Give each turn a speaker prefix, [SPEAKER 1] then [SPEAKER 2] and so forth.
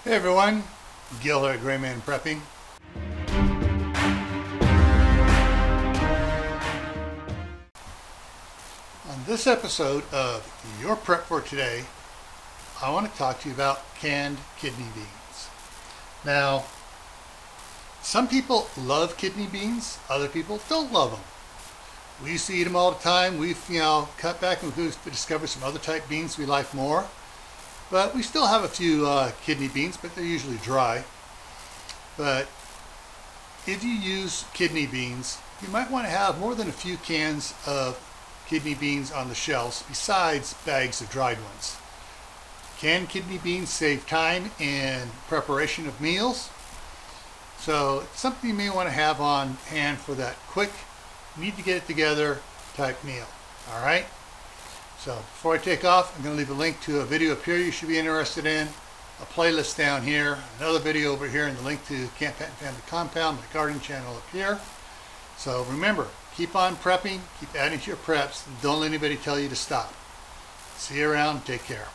[SPEAKER 1] Hey everyone, Gil here at graymanprepping. On this episode of Your Prep for Today, I want to talk to you about canned kidney beans. Now, some people love kidney beans, other people don't love them. We used to eat them all the time. We've cut back and we've discovered some other type beans we like more. But we still have a few kidney beans, but they're usually dry. But if you use kidney beans, you might want to have more than a few cans of kidney beans on the shelves besides bags of dried ones. Canned kidney beans save time in preparation of meals. So it's something you may want to have on hand for that quick, need to get it together type meal. All right? So before I take off, I'm going to leave a link to a video up here you should be interested in, a playlist down here, another video over here, and the link to Camp Pat and Family Compound, my gardening channel up here. So remember, keep on prepping, keep adding to your preps, and don't let anybody tell you to stop. See you around, take care.